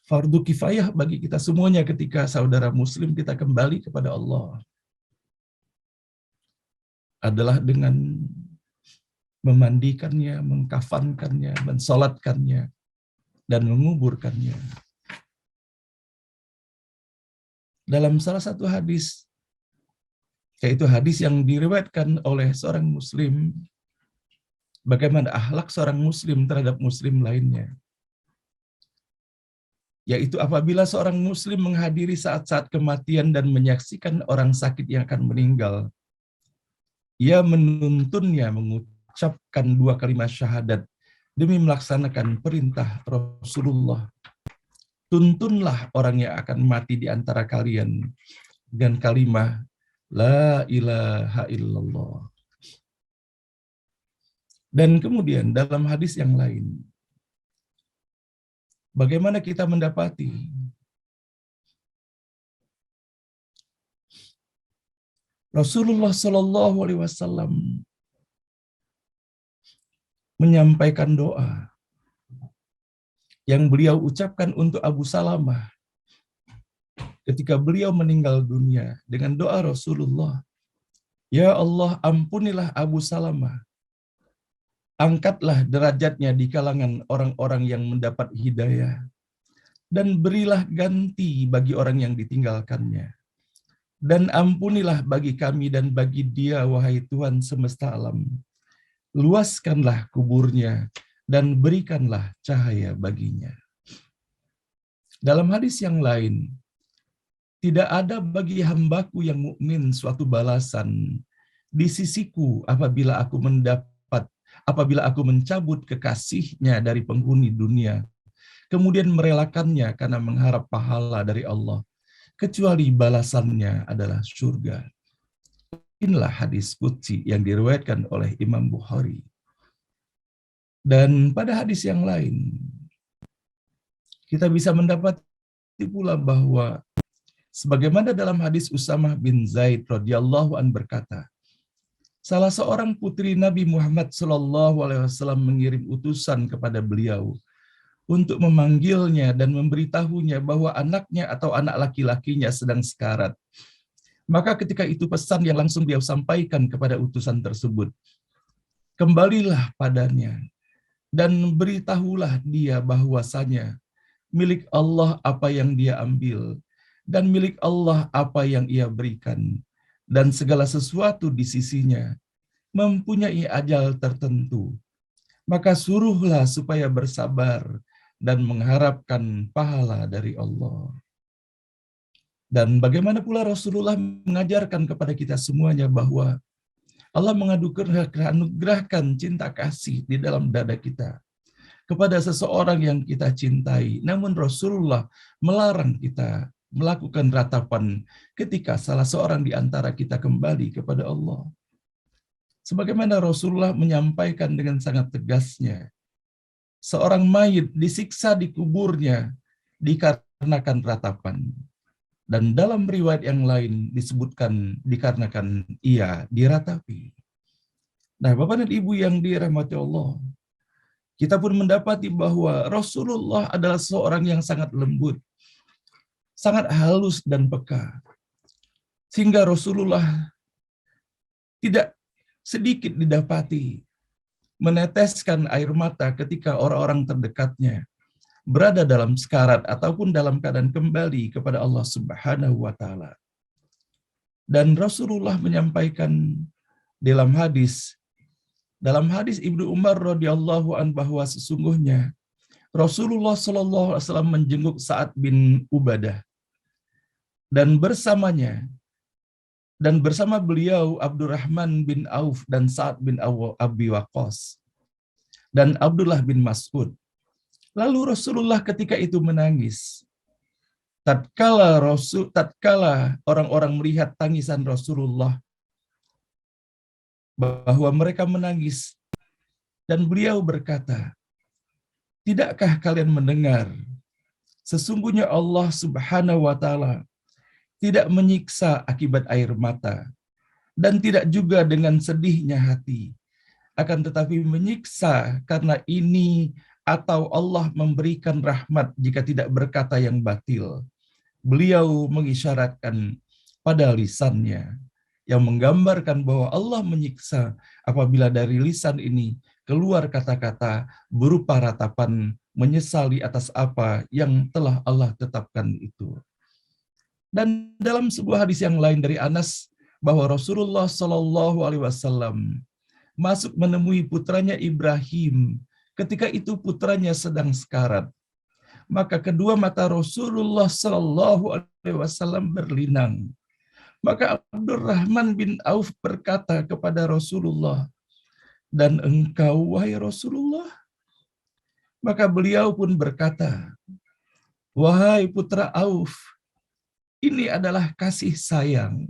fardu kifayah bagi kita semuanya ketika saudara muslim kita kembali kepada Allah adalah dengan memandikannya, mengkafankannya, mensolatkannya, dan menguburkannya. Dalam salah satu hadis, yaitu hadis yang diriwayatkan oleh seorang muslim, bagaimana akhlak seorang muslim terhadap muslim lainnya. Yaitu apabila seorang muslim menghadiri saat-saat kematian dan menyaksikan orang sakit yang akan meninggal, ia menuntunnya mengucapkan 2 kalimat syahadat demi melaksanakan perintah Rasulullah. Tuntunlah orang yang akan mati di antara kalian dengan kalimat La ilaha illallah. Dan kemudian dalam hadis yang lain, bagaimana kita mendapati Rasulullah Shallallahu Alaihi Wasallam menyampaikan doa yang beliau ucapkan untuk Abu Salamah ketika beliau meninggal dunia dengan doa Rasulullah, Ya Allah, ampunilah Abu Salamah, angkatlah derajatnya di kalangan orang-orang yang mendapat hidayah, dan berilah ganti bagi orang yang ditinggalkannya. Dan ampunilah bagi kami dan bagi dia, wahai Tuhan semesta alam. Luaskanlah kuburnya dan berikanlah cahaya baginya. Dalam hadis yang lain, tidak ada bagi hambaku yang mukmin suatu balasan di sisiku apabila aku mencabut kekasihnya dari penghuni dunia, kemudian merelakannya karena mengharap pahala dari Allah, kecuali balasannya adalah surga. Inilah hadis qudsi yang diriwayatkan oleh Imam Bukhari. Dan pada hadis yang lain, kita bisa mendapati pula bahwa sebagaimana dalam hadis Usamah bin Zaid radhiyallahu an berkata, salah seorang putri Nabi Muhammad sallallahu alaihi wasallam mengirim utusan kepada beliau untuk memanggilnya dan memberitahunya bahwa anaknya atau anak laki-lakinya sedang sekarat. Maka ketika itu pesan yang langsung beliau sampaikan kepada utusan tersebut, kembalilah padanya dan beritahulah dia bahwasanya milik Allah apa yang dia ambil dan milik Allah apa yang ia berikan, dan segala sesuatu di sisinya mempunyai ajal tertentu. Maka suruhlah supaya bersabar dan mengharapkan pahala dari Allah. Dan bagaimana pula Rasulullah mengajarkan kepada kita semuanya bahwa Allah menganugerahkan cinta kasih di dalam dada kita kepada seseorang yang kita cintai. Namun Rasulullah melarang kita melakukan ratapan ketika salah seorang di antara kita kembali kepada Allah. Sebagaimana Rasulullah menyampaikan dengan sangat tegasnya, seorang mayit disiksa di kuburnya dikarenakan ratapan. Dan dalam riwayat yang lain disebutkan dikarenakan ia diratapi. Nah, Bapak dan Ibu yang dirahmati Allah, kita pun mendapati bahwa Rasulullah adalah seorang yang sangat lembut, sangat halus dan peka. Sehingga Rasulullah tidak sedikit didapati meneteskan air mata ketika orang-orang terdekatnya berada dalam sekarat ataupun dalam keadaan kembali kepada Allah Subhanahu wa taala. Dan Rasulullah menyampaikan dalam hadis Ibnu Umar radhiyallahu an bahwa sesungguhnya Rasulullah sallallahu alaihi wasallam menjenguk Sa'ad bin Ubadah dan bersama beliau Abdurrahman bin Auf dan Sa'ad bin Abi Waqqas dan Abdullah bin Mas'ud. Lalu Rasulullah ketika itu menangis. Tatkala orang-orang melihat tangisan Rasulullah bahwa mereka menangis, dan beliau berkata, tidakkah kalian mendengar sesungguhnya Allah Subhanahu wa taala tidak menyiksa akibat air mata dan tidak juga dengan sedihnya hati, akan tetapi menyiksa karena ini atau Allah memberikan rahmat jika tidak berkata yang batil. Beliau mengisyaratkan pada lisannya yang menggambarkan bahwa Allah menyiksa apabila dari lisan ini keluar kata-kata berupa ratapan menyesali atas apa yang telah Allah tetapkan itu. Dan dalam sebuah hadis yang lain dari Anas bahwa Rasulullah Shallallahu Alaihi Wasallam masuk menemui putranya Ibrahim ketika itu putranya sedang sekarat. Maka kedua mata Rasulullah Shallallahu Alaihi Wasallam berlinang. Maka Abdurrahman bin Auf berkata kepada Rasulullah, dan engkau wahai Rasulullah? Maka beliau pun berkata, wahai putra Auf, ini adalah kasih sayang.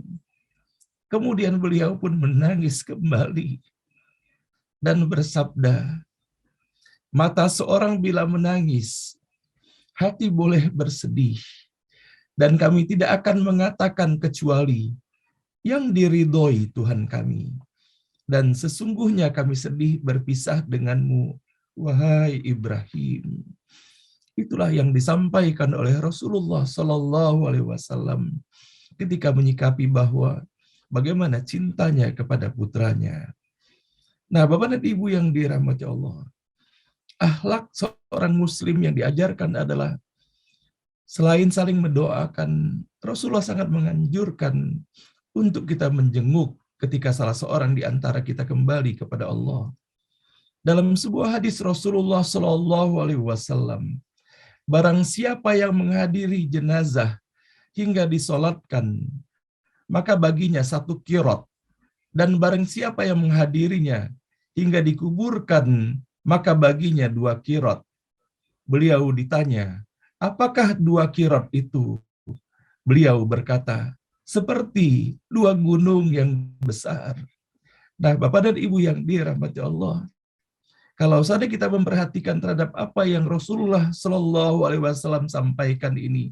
Kemudian beliau pun menangis kembali dan bersabda, mata seorang bila menangis, hati boleh bersedih, dan kami tidak akan mengatakan kecuali yang diridhoi Tuhan kami. Dan sesungguhnya kami sedih berpisah denganmu, wahai Ibrahim. Itulah yang disampaikan oleh Rasulullah Shallallahu Alaihi Wasallam ketika menyikapi bahwa bagaimana cintanya kepada putranya. Nah, Bapak dan Ibu yang dirahmati Allah, akhlak seorang Muslim yang diajarkan adalah selain saling mendoakan, Rasulullah sangat menganjurkan untuk kita menjenguk ketika salah seorang di antara kita kembali kepada Allah. Dalam sebuah hadis Rasulullah Shallallahu Alaihi Wasallam, barang siapa yang menghadiri jenazah hingga disolatkan, maka baginya 1 qirot. Dan barang siapa yang menghadirinya hingga dikuburkan, maka baginya 2 qirot. Beliau ditanya, apakah 2 qirot itu? Beliau berkata, seperti 2 gunung yang besar. Nah, Bapak dan Ibu yang dirahmati Allah, kalau saja kita memperhatikan terhadap apa yang Rasulullah Shallallahu Alaihi Wasallam sampaikan ini,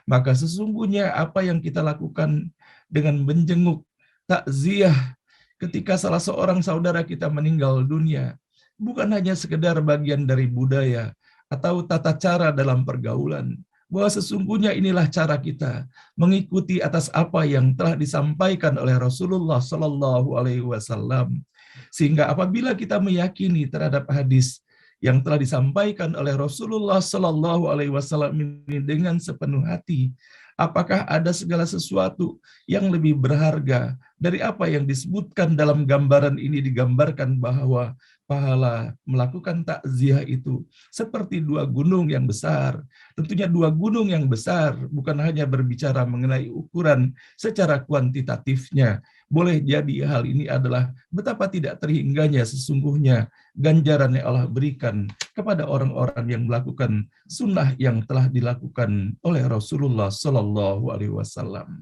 maka sesungguhnya apa yang kita lakukan dengan menjenguk takziah ketika salah seorang saudara kita meninggal dunia, bukan hanya sekedar bagian dari budaya atau tata cara dalam pergaulan, bahwa sesungguhnya inilah cara kita mengikuti atas apa yang telah disampaikan oleh Rasulullah Shallallahu Alaihi Wasallam. Sehingga apabila kita meyakini terhadap hadis yang telah disampaikan oleh Rasulullah Shallallahu Alaihi Wasallam ini dengan sepenuh hati, apakah ada segala sesuatu yang lebih berharga dari apa yang disebutkan dalam gambaran ini? Digambarkan bahwa pahala melakukan takziah itu seperti 2 gunung yang besar. Tentunya 2 gunung yang besar bukan hanya berbicara mengenai ukuran secara kuantitatifnya. Boleh jadi hal ini adalah betapa tidak terhingganya sesungguhnya ganjaran yang Allah berikan kepada orang-orang yang melakukan sunnah yang telah dilakukan oleh Rasulullah Shallallahu Alaihi Wasallam.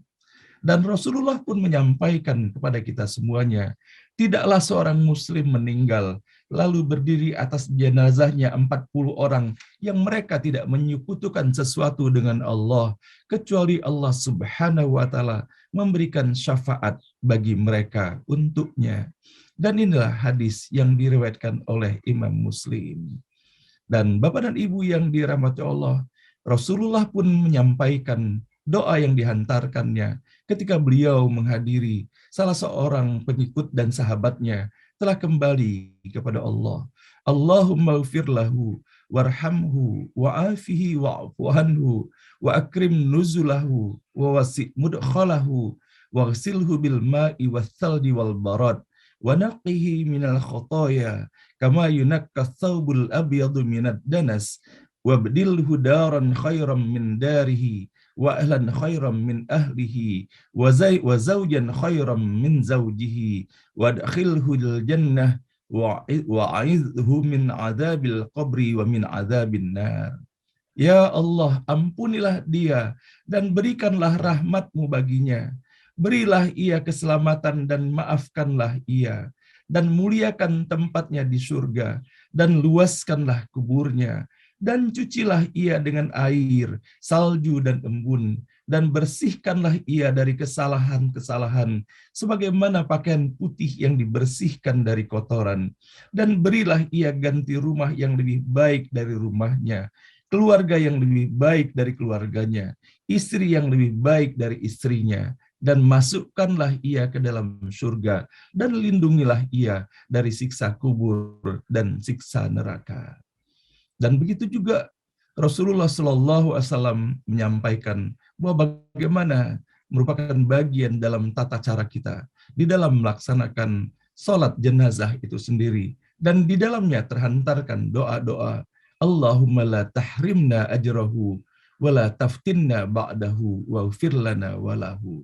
Dan Rasulullah pun menyampaikan kepada kita semuanya, tidaklah seorang Muslim meninggal lalu berdiri atas jenazahnya 40 orang yang mereka tidak menyekutukan sesuatu dengan Allah, kecuali Allah Subhanahu wa Ta'ala memberikan syafaat bagi mereka untuknya. Dan inilah hadis yang diriwayatkan oleh Imam Muslim. Dan Bapak dan Ibu yang dirahmati Allah, Rasulullah pun menyampaikan doa yang dihantarkannya ketika beliau menghadiri salah seorang pengikut dan sahabatnya telah kembali kepada Allah. Allahumma ghfir lahu warhamhu wa'afihi wa'fu anhu wa akrim nuzulahu wa wasi' mudkhalahu waghsilhu bil ma'i wath-thalji wal barad wa naqqihi minal khotoya kama yunakka thawbul abyadu minad danas wabdilhu daran khairan min darihi wa ahlan khairan min ahlihi wa zawjan khairan min zawjihi wa adkhilhu al jannah wa a'idhu min adzabil qabri wa min adzabin nar. Ya Allah, ampunilah dia dan berikanlah rahmat-Mu baginya. Berilah ia keselamatan dan maafkanlah ia, dan muliakan tempatnya di surga, dan luaskanlah kuburnya, dan cucilah ia dengan air, salju dan embun, dan bersihkanlah ia dari kesalahan-kesalahan, sebagaimana pakaian putih yang dibersihkan dari kotoran. Dan berilah ia ganti rumah yang lebih baik dari rumahnya, keluarga yang lebih baik dari keluarganya, istri yang lebih baik dari istrinya, dan masukkanlah ia ke dalam surga, dan lindungilah ia dari siksa kubur dan siksa neraka. Dan begitu juga Rasulullah Shallallahu Alaihi Wasallam menyampaikan bahwa bagaimana merupakan bagian dalam tata cara kita di dalam melaksanakan sholat jenazah itu sendiri, dan di dalamnya terhantarkan doa-doa Allahumma la tahrimna ajrahu wa la taftinna ba'dahu waghfir lana walahu.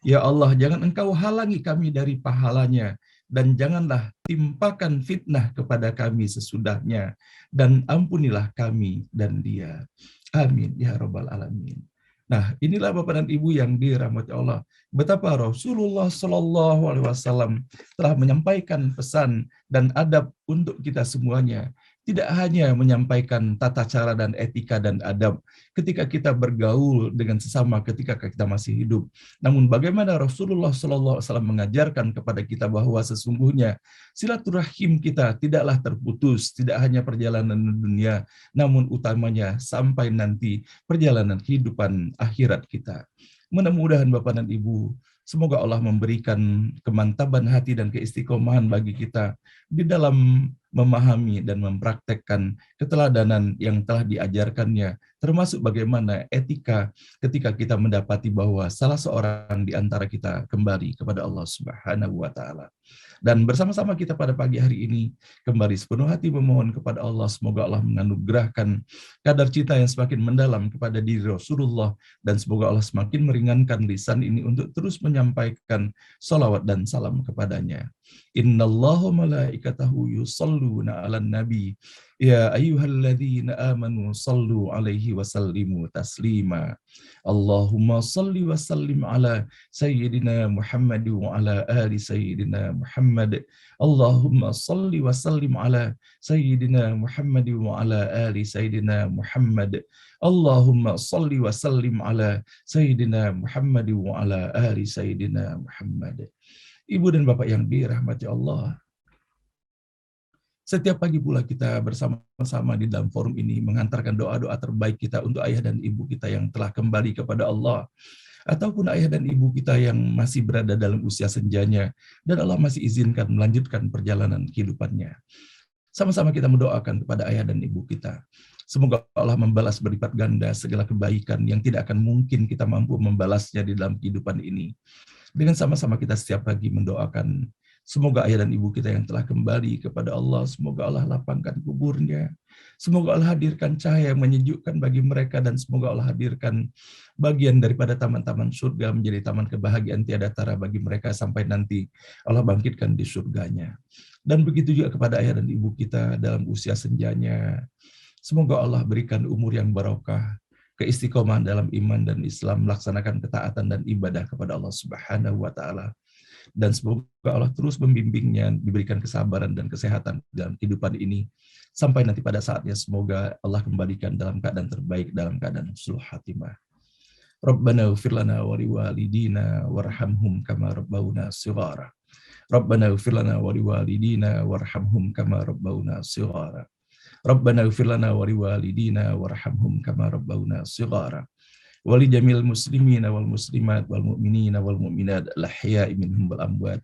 Ya Allah, jangan engkau halangi kami dari pahalanya, dan janganlah timpakan fitnah kepada kami sesudahnya, dan ampunilah kami dan dia. Amin ya rabbal alamin. Nah, inilah Bapak dan Ibu yang dirahmati Allah, betapa Rasulullah Shallallahu Alaihi Wasallam telah menyampaikan pesan dan adab untuk kita semuanya. Tidak hanya menyampaikan tata cara dan etika dan adab ketika kita bergaul dengan sesama ketika kita masih hidup, namun bagaimana Rasulullah Shallallahu Alaihi Wasallam mengajarkan kepada kita bahwa sesungguhnya silaturahim kita tidaklah terputus, tidak hanya perjalanan dunia, namun utamanya sampai nanti perjalanan kehidupan akhirat kita. Mudah-mudahan Bapak dan Ibu, semoga Allah memberikan kemantaban hati dan keistiqomahan bagi kita di dalam memahami dan mempraktekkan keteladanan yang telah diajarkannya, termasuk bagaimana etika ketika kita mendapati bahwa salah seorang di antara kita kembali kepada Allah Subhanahu wa Ta'ala. Dan bersama-sama kita pada pagi hari ini kembali sepenuh hati memohon kepada Allah, semoga Allah menganugerahkan kadar cinta yang semakin mendalam kepada diri Rasulullah, dan semoga Allah semakin meringankan lisan ini untuk terus menyampaikan salawat dan salam kepadanya. Innallaha malaikatahu yusalluna 'alan nabi ya ayyuhalladzina amanu sallu 'alaihi wa sallimu taslima. Allahumma salli wa sallim ala sayyidina Muhammad wa ala ali sayyidina Muhammad. Allahumma salli wa sallim ala sayyidina Muhammad wa ala ali sayyidina Muhammad. Allahumma salli wa sallim ala sayyidina Muhammad wa ala ali sayyidina Muhammad. Ibu dan Bapak yang dirahmati Allah, setiap pagi pula kita bersama-sama di dalam forum ini mengantarkan doa-doa terbaik kita untuk ayah dan ibu kita yang telah kembali kepada Allah, ataupun ayah dan ibu kita yang masih berada dalam usia senjanya, dan Allah masih izinkan melanjutkan perjalanan kehidupannya. Sama-sama kita mendoakan kepada ayah dan ibu kita. Semoga Allah membalas berlipat ganda segala kebaikan yang tidak akan mungkin kita mampu membalasnya di dalam kehidupan ini. Dengan sama-sama kita setiap pagi mendoakan, semoga ayah dan ibu kita yang telah kembali kepada Allah, semoga Allah lapangkan kuburnya, semoga Allah hadirkan cahaya yang menyejukkan bagi mereka, dan semoga Allah hadirkan bagian daripada taman-taman surga menjadi taman kebahagiaan tiada tara bagi mereka sampai nanti Allah bangkitkan di surganya. Dan begitu juga kepada ayah dan ibu kita dalam usia senjanya, semoga Allah berikan umur yang barokah, keistiqomahan dalam iman dan Islam, melaksanakan ketaatan dan ibadah kepada Allah Subhanahu wa Ta'ala. Dan semoga Allah terus membimbingnya, diberikan kesabaran dan kesehatan dalam kehidupan ini, sampai nanti pada saatnya semoga Allah kembalikan dalam keadaan terbaik, dalam keadaan husnul khatimah. Rabbana ighfir lana wa liwalidina warhamhum kama rabbawna shighara. Rabbana ighfir lana wa liwalidina warhamhum kama rabbawna shighara. Rabbana ighfir lana wa liwalidina warhamhum kama rabbawna shighara. Wa li jamil muslimina wal muslimat wal mu'minina wal mu'minat al-ahya'i minhum wal amwat.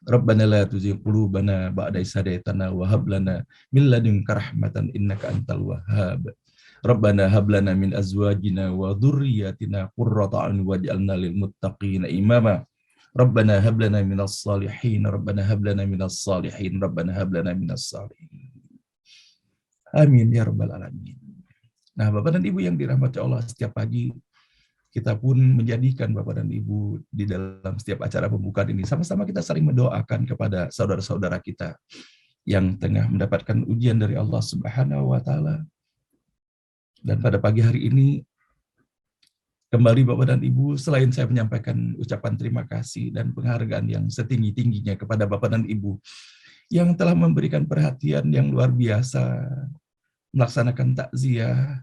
Rabbana la tuzigh qulubana ba'da idh hadaytana wa hab lana min ladunka rahmatan innaka antal wahhab. Rabbana hab lana min azwajina wa dhurriyyatina qurrata a'yun waj'alna lil muttaqina imama. Rabbana hab lana minas salihin. Rabbana hab lana minas salihin. Rabbana hab lana minas salihin. Amin ya rabbal alamin. Nah, Bapak dan Ibu yang dirahmati Allah, setiap pagi kita pun menjadikan Bapak dan Ibu di dalam setiap acara pembukaan ini, sama-sama kita saling mendoakan kepada saudara-saudara kita yang tengah mendapatkan ujian dari Allah Subhanahu wa Ta'ala. Dan pada pagi hari ini, kembali Bapak dan Ibu, selain saya menyampaikan ucapan terima kasih dan penghargaan yang setinggi-tingginya kepada Bapak dan Ibu yang telah memberikan perhatian yang luar biasa, melaksanakan takziah.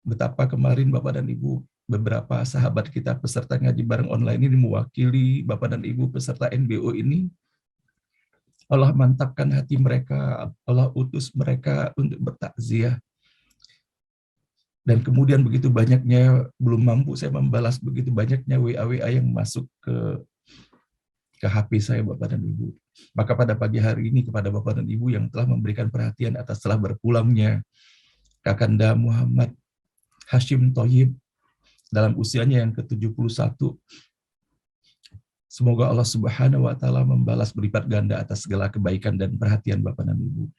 Betapa kemarin Bapak dan Ibu beberapa sahabat kita peserta ngaji bareng online ini mewakili Bapak dan Ibu peserta NBO ini. Allah mantapkan hati mereka, Allah utus mereka untuk bertakziah. Dan kemudian begitu banyaknya, belum mampu saya membalas begitu banyaknya WA-WA yang masuk ke HP saya Bapak dan Ibu. Maka pada pagi hari ini kepada Bapak dan Ibu yang telah memberikan perhatian atas telah berpulangnya Kakanda Muhammad Hashim Thoyib dalam usianya yang ke-71. Semoga Allah Subhanahu wa taala membalas berlipat ganda atas segala kebaikan dan perhatian Bapak dan Ibu.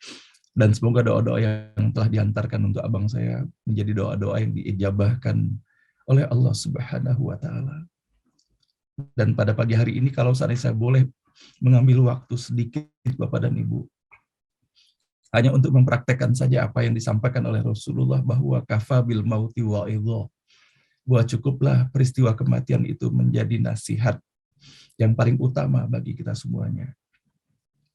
Dan semoga doa-doa yang telah diantarkan untuk abang saya menjadi doa-doa yang diijabahkan oleh Allah Subhanahu wa taala. Dan pada pagi hari ini kalau seandainya saya boleh mengambil waktu sedikit Bapak dan Ibu, hanya untuk mempraktekkan saja apa yang disampaikan oleh Rasulullah bahwa kafa bil mauti wa'idha, bahwa cukuplah peristiwa kematian itu menjadi nasihat yang paling utama bagi kita semuanya.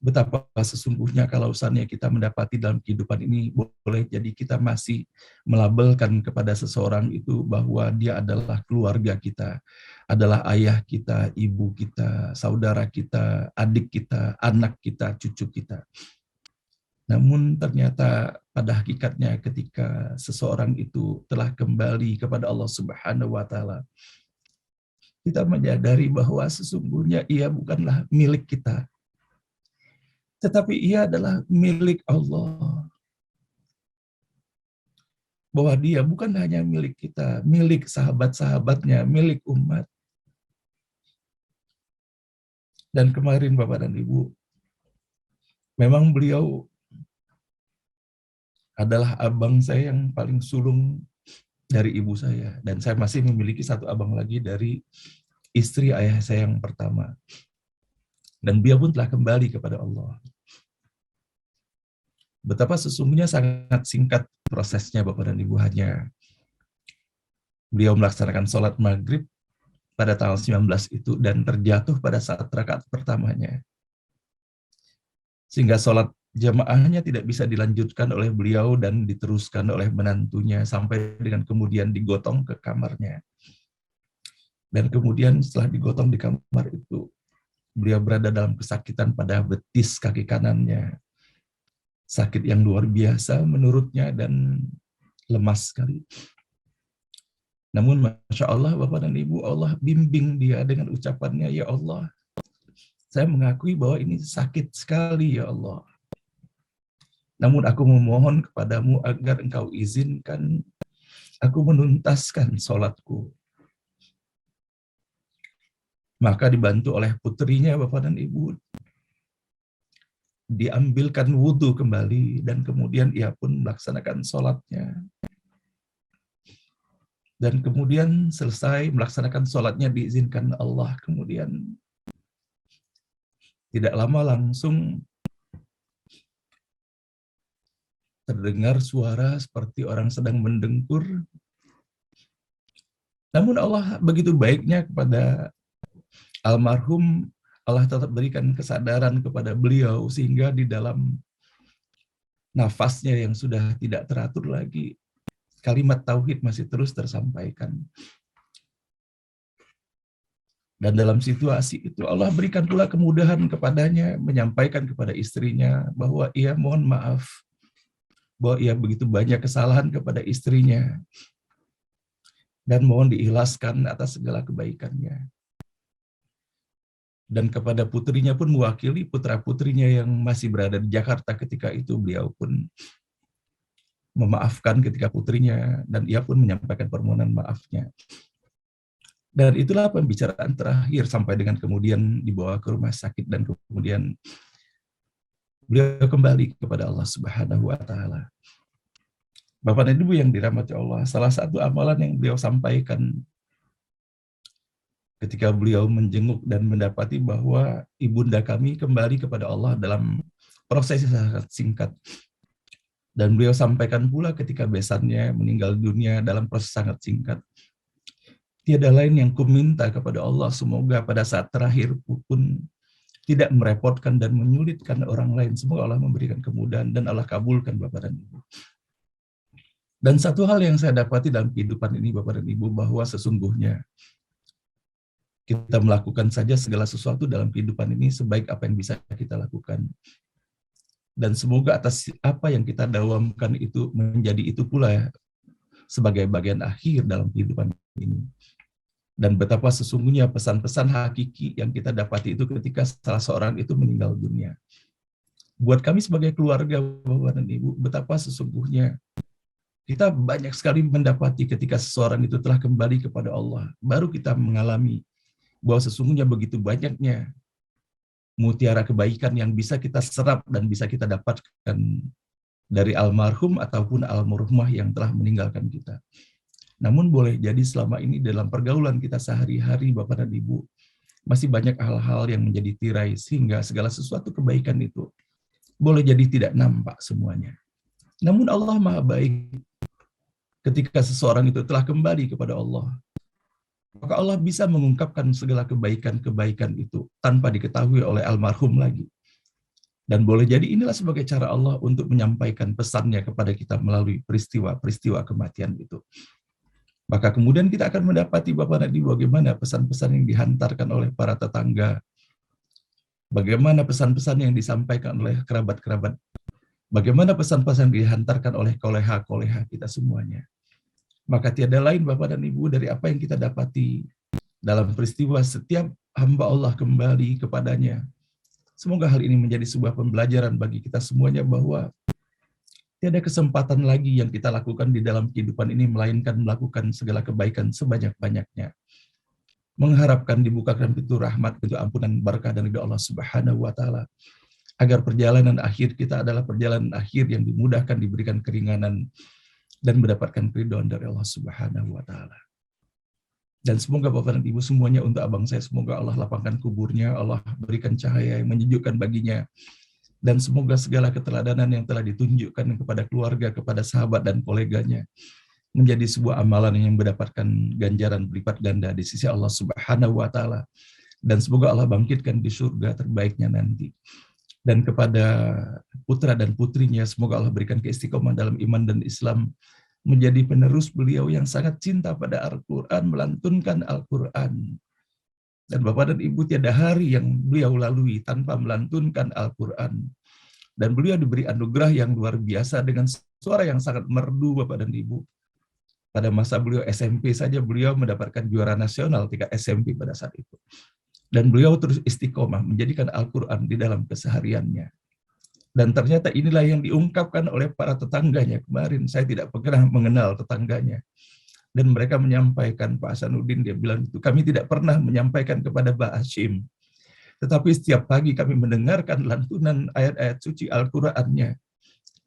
Betapa sesungguhnya kalau seandainya kita mendapati dalam kehidupan ini, boleh jadi kita masih melabelkan kepada seseorang itu bahwa dia adalah keluarga kita, adalah ayah kita, ibu kita, saudara kita, adik kita, anak kita, cucu kita. Namun ternyata pada hakikatnya ketika seseorang itu telah kembali kepada Allah Subhanahu wa taala, kita menyadari bahwa sesungguhnya ia bukanlah milik kita, tetapi ia adalah milik Allah. Bahwa dia bukan hanya milik kita, milik sahabat-sahabatnya, milik umat. Dan kemarin Bapak dan Ibu, memang beliau adalah abang saya yang paling sulung dari ibu saya. Dan saya masih memiliki satu abang lagi dari istri ayah saya yang pertama. Dan beliau pun telah kembali kepada Allah. Betapa sesungguhnya sangat singkat prosesnya Bapak dan Ibu, hanya beliau melaksanakan sholat maghrib pada tanggal 19 itu dan terjatuh pada saat rakaat pertamanya. Sehingga sholat jamaahnya tidak bisa dilanjutkan oleh beliau dan diteruskan oleh menantunya sampai dengan kemudian digotong ke kamarnya. Dan kemudian setelah digotong di kamar itu, beliau berada dalam kesakitan pada betis kaki kanannya. Sakit yang luar biasa menurutnya dan lemas sekali. Namun Masya Allah Bapak dan Ibu, Allah bimbing dia dengan ucapannya, ya Allah, saya mengakui bahwa ini sakit sekali ya Allah. Namun aku memohon kepadamu agar engkau izinkan aku menuntaskan sholatku. Maka dibantu oleh putrinya Bapak dan Ibu, diambilkan wudhu kembali dan kemudian ia pun melaksanakan sholatnya. Dan kemudian selesai melaksanakan sholatnya diizinkan Allah. Kemudian tidak lama langsung terdengar suara seperti orang sedang mendengkur. Namun Allah begitu baiknya kepada almarhum, Allah tetap berikan kesadaran kepada beliau sehingga di dalam nafasnya yang sudah tidak teratur lagi, kalimat tauhid masih terus tersampaikan. Dan dalam situasi itu Allah berikan pula kemudahan kepadanya menyampaikan kepada istrinya bahwa ia mohon maaf, bahwa ia begitu banyak kesalahan kepada istrinya dan mohon diikhlaskan atas segala kebaikannya. Dan kepada putrinya pun mewakili putra-putrinya yang masih berada di Jakarta ketika itu, beliau pun memaafkan ketika putrinya dan ia pun menyampaikan permohonan maafnya. Dan itulah pembicaraan terakhir sampai dengan kemudian dibawa ke rumah sakit dan kemudian beliau kembali kepada Allah Subhanahu wa taala. Bapak dan Ibu yang dirahmati Allah, salah satu amalan yang beliau sampaikan ketika beliau menjenguk dan mendapati bahwa ibunda kami kembali kepada Allah dalam proses yang sangat singkat. Dan beliau sampaikan pula ketika besannya meninggal dunia dalam proses sangat singkat. Tiada lain yang kuminta kepada Allah, semoga pada saat terakhir pun tidak merepotkan dan menyulitkan orang lain. Semoga Allah memberikan kemudahan dan Allah kabulkan Bapak dan Ibu. Dan satu hal yang saya dapati dalam kehidupan ini Bapak dan Ibu, bahwa sesungguhnya kita melakukan saja segala sesuatu dalam kehidupan ini sebaik apa yang bisa kita lakukan. Dan semoga atas apa yang kita dawamkan itu menjadi itu pula sebagai bagian akhir dalam kehidupan ini. Dan betapa sesungguhnya pesan-pesan hakiki yang kita dapati itu ketika salah seorang itu meninggal dunia. Buat kami sebagai keluarga, Bapak dan Ibu, betapa sesungguhnya kita banyak sekali mendapati ketika seseorang itu telah kembali kepada Allah. Baru kita mengalami bahwa sesungguhnya begitu banyaknya mutiara kebaikan yang bisa kita serap dan bisa kita dapatkan dari almarhum ataupun almarhumah yang telah meninggalkan kita. Namun boleh jadi selama ini dalam pergaulan kita sehari-hari Bapak dan Ibu, masih banyak hal-hal yang menjadi tirai sehingga segala sesuatu kebaikan itu boleh jadi tidak nampak semuanya. Namun Allah Maha Baik, ketika seseorang itu telah kembali kepada Allah, maka Allah bisa mengungkapkan segala kebaikan-kebaikan itu tanpa diketahui oleh almarhum lagi. Dan boleh jadi inilah sebagai cara Allah untuk menyampaikan pesannya kepada kita melalui peristiwa-peristiwa kematian itu. Maka kemudian kita akan mendapati Bapak dan Ibu bagaimana pesan-pesan yang dihantarkan oleh para tetangga, bagaimana pesan-pesan yang disampaikan oleh kerabat-kerabat, bagaimana pesan-pesan yang dihantarkan oleh koleha-koleha kita semuanya. Maka tiada lain Bapak dan Ibu dari apa yang kita dapati dalam peristiwa setiap hamba Allah kembali kepadanya. Semoga hal ini menjadi sebuah pembelajaran bagi kita semuanya bahwa tiada kesempatan lagi yang kita lakukan di dalam kehidupan ini melainkan melakukan segala kebaikan sebanyak-banyaknya. Mengharapkan dibukakan pintu rahmat, pintu ampunan, berkah dari Allah Subhanahu wa taala. Agar perjalanan akhir kita adalah perjalanan akhir yang dimudahkan, diberikan keringanan dan mendapatkan keridhaan dari Allah Subhanahu wa taala. Dan semoga Bapak dan Ibu semuanya untuk abang saya, semoga Allah lapangkan kuburnya, Allah berikan cahaya yang menyejukkan baginya. Dan semoga segala keteladanan yang telah ditunjukkan kepada keluarga, kepada sahabat dan koleganya menjadi sebuah amalan yang mendapatkan ganjaran berlipat ganda di sisi Allah Subhanahu wa taala. Dan semoga Allah bangkitkan di surga terbaiknya nanti. Dan kepada putra dan putrinya semoga Allah berikan keistiqomah dalam iman dan Islam, menjadi penerus beliau yang sangat cinta pada Al-Qur'an, melantunkan Al-Qur'an. Dan Bapak dan Ibu tiada hari yang beliau lalui tanpa melantunkan Al-Quran. Dan beliau diberi anugerah yang luar biasa dengan suara yang sangat merdu Bapak dan Ibu. Pada masa beliau SMP saja beliau mendapatkan juara nasional tingkat SMP pada saat itu. Dan beliau terus istiqomah menjadikan Al-Quran di dalam kesehariannya. Dan ternyata inilah yang diungkapkan oleh para tetangganya kemarin. Saya tidak pernah mengenal tetangganya. Dan mereka menyampaikan, Pak Hasanuddin, dia bilang itu, kami tidak pernah menyampaikan kepada Mbak Hashim. Tetapi setiap pagi kami mendengarkan lantunan ayat-ayat suci Al-Qur'annya.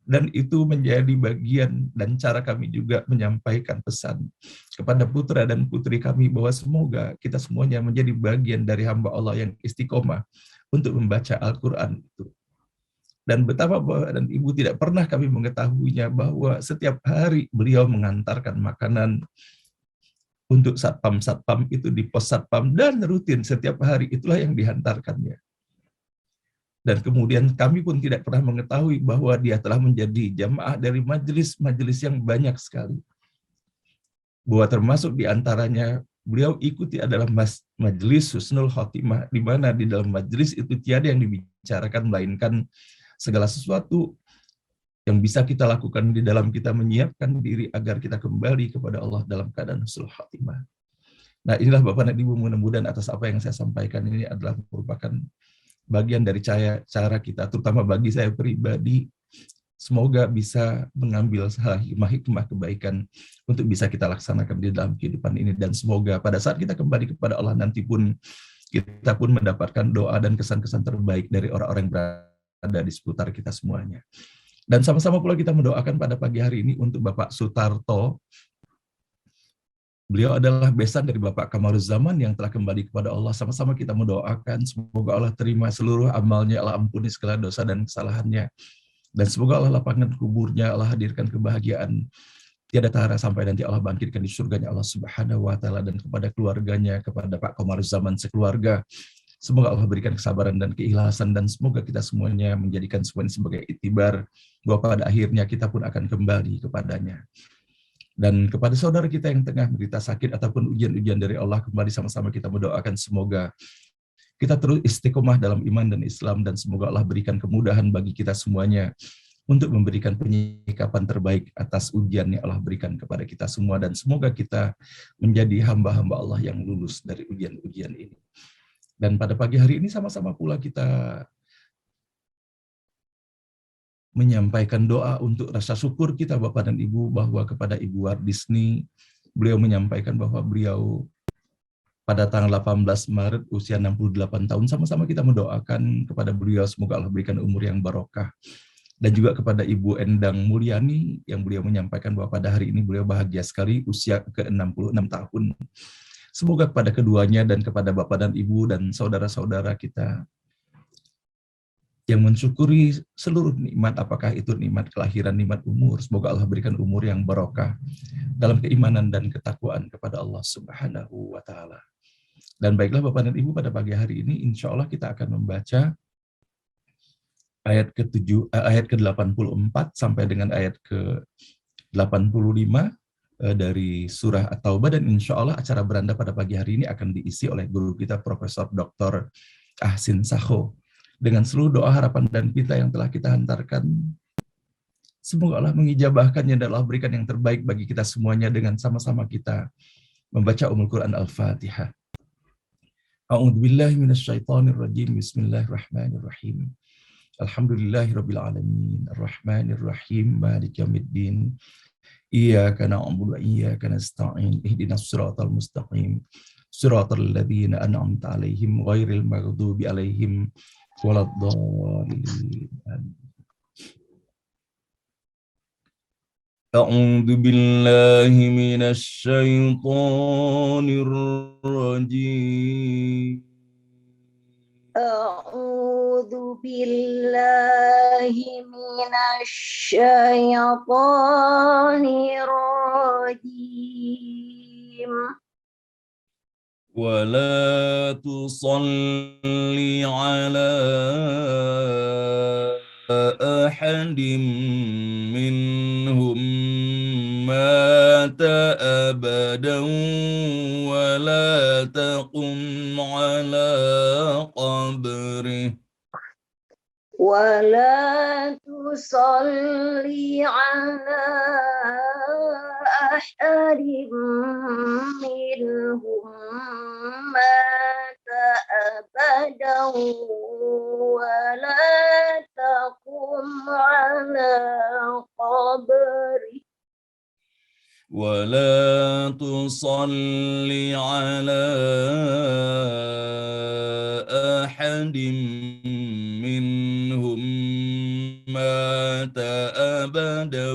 Dan itu menjadi bagian dan cara kami juga menyampaikan pesan kepada putra dan putri kami bahwa semoga kita semuanya menjadi bagian dari hamba Allah yang istiqomah untuk membaca Al-Quran itu. Dan betapa Bapak dan Ibu tidak pernah kami mengetahuinya bahwa setiap hari beliau mengantarkan makanan untuk satpam-satpam itu di pos satpam dan rutin setiap hari itulah yang dihantarkannya. Dan kemudian kami pun tidak pernah mengetahui bahwa dia telah menjadi jamaah dari majelis-majelis yang banyak sekali. Bahwa termasuk di antaranya beliau ikuti adalah majelis Husnul Khotimah, di mana di dalam majelis itu tiada yang dibicarakan melainkan segala sesuatu yang bisa kita lakukan di dalam kita menyiapkan diri agar kita kembali kepada Allah dalam keadaan husnul khatimah. Nah, inilah Bapak dan Ibu, mudah-mudahan atas apa yang saya sampaikan ini adalah merupakan bagian dari cara kita, terutama bagi saya pribadi, semoga bisa mengambil hikmah-hikmah kebaikan untuk bisa kita laksanakan di dalam kehidupan ini. Dan semoga pada saat kita kembali kepada Allah nanti pun, kita pun mendapatkan doa dan kesan-kesan terbaik dari orang-orang yang berada di seputar kita semuanya. Dan sama-sama pula kita mendoakan pada pagi hari ini untuk Bapak Sutarto. Beliau adalah besan dari Bapak Kamaruzzaman yang telah kembali kepada Allah. Sama-sama kita mendoakan semoga Allah terima seluruh amalnya, Allah ampuni segala dosa dan kesalahannya. Dan semoga Allah lapangkan kuburnya, Allah hadirkan kebahagiaan tiada tara sampai nanti Allah bangkitkan di surganya Allah Subhanahu wa taala. Dan kepada keluarganya, kepada Pak Kamaruzzaman sekeluarga, semoga Allah berikan kesabaran dan keikhlasan, dan semoga kita semuanya menjadikan semuanya sebagai iktibar bahwa pada akhirnya kita pun akan kembali kepadanya. Dan kepada saudara kita yang tengah menderita sakit ataupun ujian-ujian dari Allah, kembali sama-sama kita mendoakan semoga kita terus istiqomah dalam iman dan Islam, dan semoga Allah berikan kemudahan bagi kita semuanya untuk memberikan penyikapan terbaik atas ujian yang Allah berikan kepada kita semua, dan semoga kita menjadi hamba-hamba Allah yang lulus dari ujian-ujian ini. Dan pada pagi hari ini sama-sama pula kita menyampaikan doa untuk rasa syukur kita Bapak dan Ibu, bahwa kepada Ibu Wardisni, beliau menyampaikan bahwa beliau pada tanggal 18 Maret usia 68 tahun, sama-sama kita mendoakan kepada beliau semoga Allah berikan umur yang barokah. Dan juga kepada Ibu Endang Mulyani yang beliau menyampaikan bahwa pada hari ini beliau bahagia sekali usia ke-66 tahun. Semoga kepada keduanya dan kepada Bapak dan Ibu dan saudara-saudara kita yang mensyukuri seluruh nikmat, apakah itu nikmat kelahiran, nikmat umur, semoga Allah berikan umur yang barokah dalam keimanan dan ketakwaan kepada Allah Subhanahu wa Ta'ala. Dan baiklah Bapak dan Ibu, pada pagi hari ini insya Allah kita akan membaca ayat ayat ke-84 sampai dengan ayat ke-85 dari surah At-Taubah, dan insya Allah acara beranda pada pagi hari ini akan diisi oleh guru kita Profesor Dr. Ahsin Sakho. Dengan seluruh doa, harapan, dan kita yang telah kita hantarkan, semoga Allah mengijabahkannya dan Allah berikan yang terbaik bagi kita semuanya, dengan sama-sama kita membaca Quran Al-Fatihah. A'udzubillahi minasyaitonirrajim. Bismillahirrahmanirrahim. Alhamdulillahirabbil alamin. Arrahmanirrahim. Maliki yaumiddin. Iyyaka na'budu wa iyyaka nasta'in. Ihdinas siratal mustaqim. Siratal ladzina an'amta 'alaihim ghairil maghdubi 'alaihim waladdallin. A'udzu billahi minasy syaithanir rajim. A'udzu billahi minasy syaithanir rajim. ولا تصل على أحد منهم مات أبدا ولا تقم على قبره ولا تصلي على أحد منهم مات أبدا ولا تقم على قبره ولا تصل على أحد منهم مات أبدا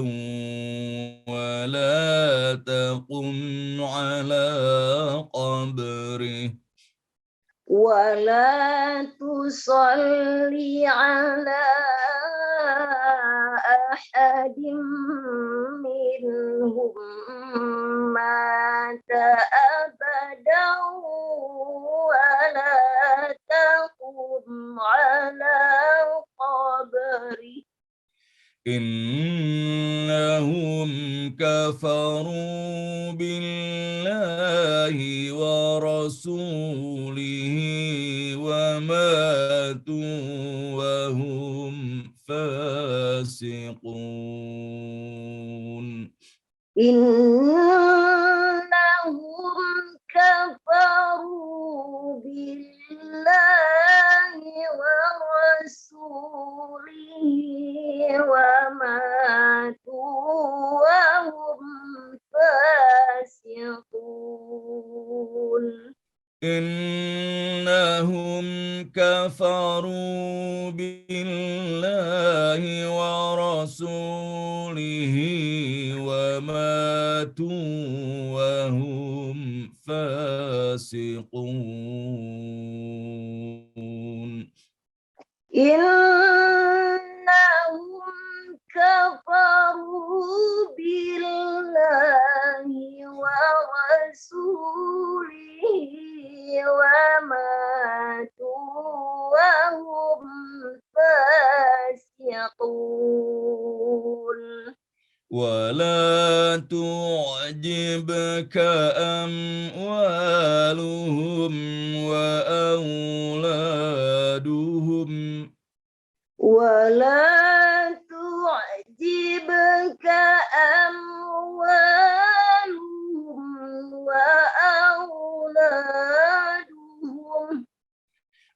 ولا تقم على قبره ولا تصلي على أحد منهم مات أبدا ولا تقم على قبره إنهم كفروا بالله ورسوله وماتوا وهم فاسقون إنهم كفروا بالله ورسوله وماتوا وهم فاسقون إنهم كفروا بالله ورسوله وماتوا وهم فاسقون إنهم كفروا بالله ورسوله وماتوا وهم فاسقون ولا تعجبك أموالهم وأولادهم ولا تعجبك أموالهم وأولادهم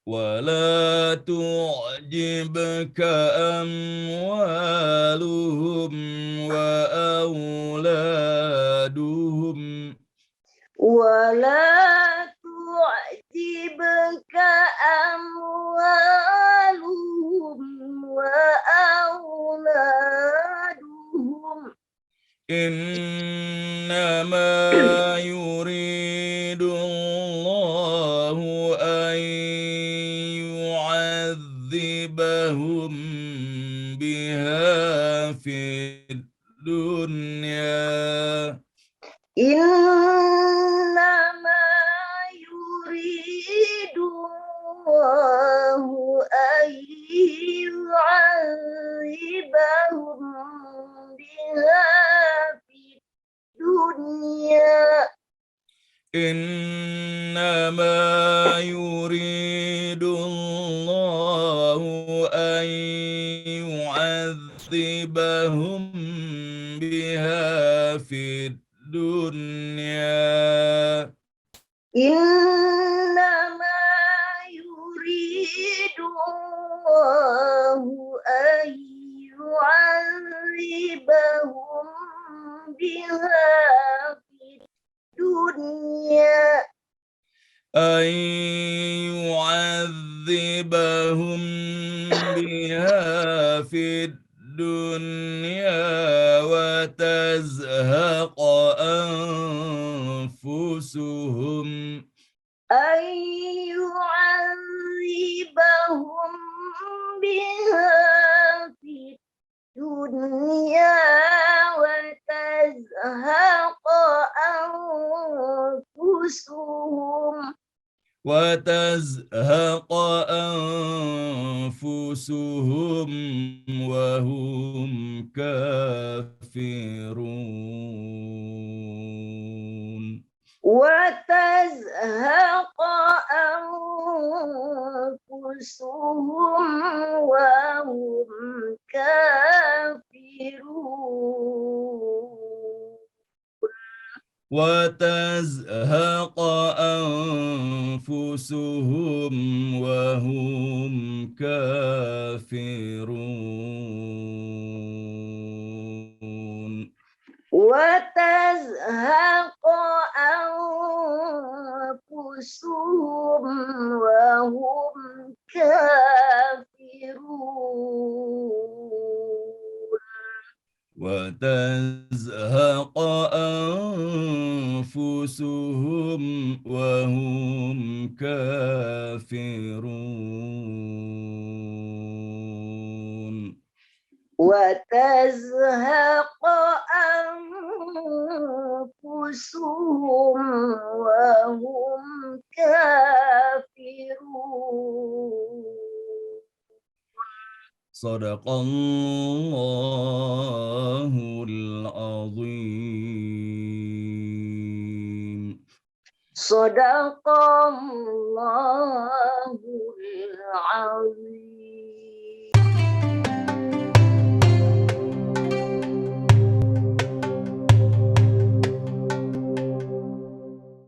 ولا تعجبك أموالهم وأولادهم ولا تعجبك أموالهم وأولادهم إنما يريد الله أن يعذبهم بها في الدنيا إنما يريد الله أن يعذبهم بها في الدنيا إنما يريد الله أن يعذبهم بها في الدنيا إنما يريد الله أن يعذبهم بها في الدنيا أن يعذبهم بها في الدنيا وتزهق أنفسهم أن يعذبهم بها في الدنيا وتزهق أنفسهم وهم كافرون وتزهق أنفسهم وهم كافرون وتزهق أنفسهم وهم كافرون وتزهق أنفسهم وهم كافرون وتزهق أنفسهم وهم كافرون وتزهق أنفسهم وهم كافرون صدق الله العظيم صدق الله العظيم